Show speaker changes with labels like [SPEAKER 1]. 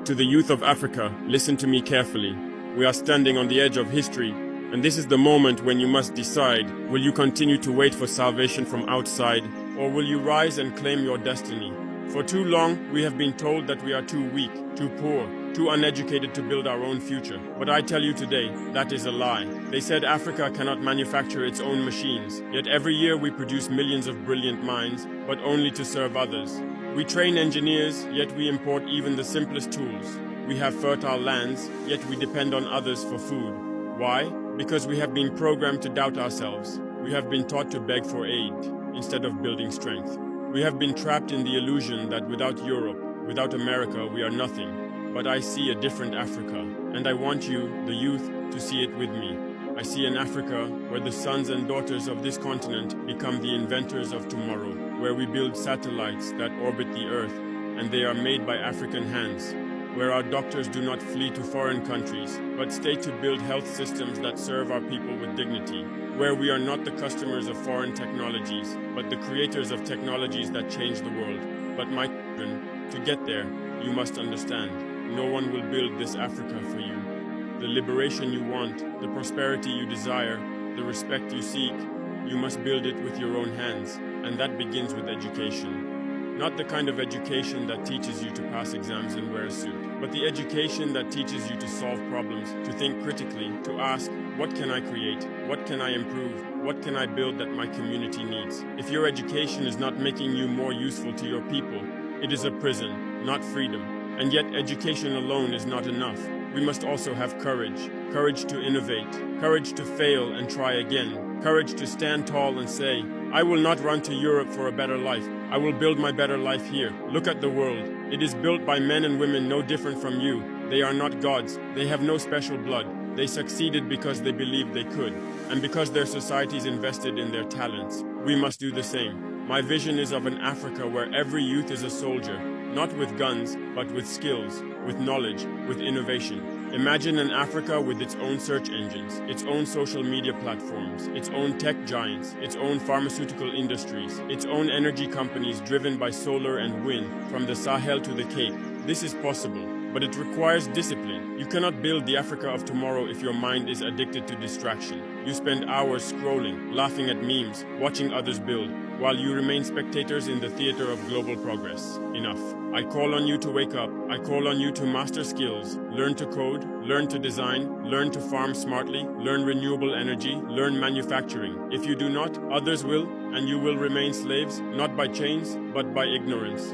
[SPEAKER 1] To the youth of Africa, listen to me carefully. We are standing on the edge of history, and this is the moment when you must decide, will you continue to wait for salvation from outside, or will you rise and claim your destiny? For too long, we have been told that we are too weak, too poor, too uneducated to build our own future. But I tell you today, that is a lie. They said Africa cannot manufacture its own machines, yet every year we produce millions of brilliant minds, but only to serve others. We train engineers, yet we import even the simplest tools. We have fertile lands, yet we depend on others for food. Why? Because we have been programmed to doubt ourselves. We have been taught to beg for aid, instead of building strength. We have been trapped in the illusion that without Europe, without America, we are nothing. But I see a different Africa, and I want you, the youth, to see it with me. I see an Africa where the sons and daughters of this continent become the inventors of tomorrow, where we build satellites that orbit the Earth, and they are made by African hands, where our doctors do not flee to foreign countries, but stay to build health systems that serve our people with dignity, where we are not the customers of foreign technologies, but the creators of technologies that change the world. But my children, to get there, you must understand, no one will build this Africa for you. The liberation you want, the prosperity you desire, the respect you seek, you must build it with your own hands, and that begins with education. Not the kind of education that teaches you to pass exams and wear a suit, but the education that teaches you to solve problems, to think critically, to ask, what can I create? What can I improve? What can I build that my community needs? If your education is not making you more useful to your people, it is a prison, not freedom. And yet education alone is not enough. We must also have courage. Courage to innovate. Courage to fail and try again. Courage to stand tall and say, I will not run to Europe for a better life. I will build my better life here. Look at the world. It is built by men and women no different from you. They are not gods. They have no special blood. They succeeded because they believed they could, and because their societies invested in their talents. We must do the same. My vision is of an Africa where every youth is a soldier, not with guns, but with skills, with knowledge, with innovation. Imagine an Africa with its own search engines, its own social media platforms, its own tech giants, its own pharmaceutical industries, its own energy companies driven by solar and wind, from the Sahel to the Cape. This is possible, but it requires discipline. You cannot build the Africa of tomorrow if your mind is addicted to distraction. You spend hours scrolling, laughing at memes, watching others build, while you remain spectators in the theater of global progress. Enough. I call on you to wake up. I call on you to master skills, learn to code, learn to design, learn to farm smartly, learn renewable energy, learn manufacturing. If you do not, others will, and you will remain slaves, not by chains, but by ignorance.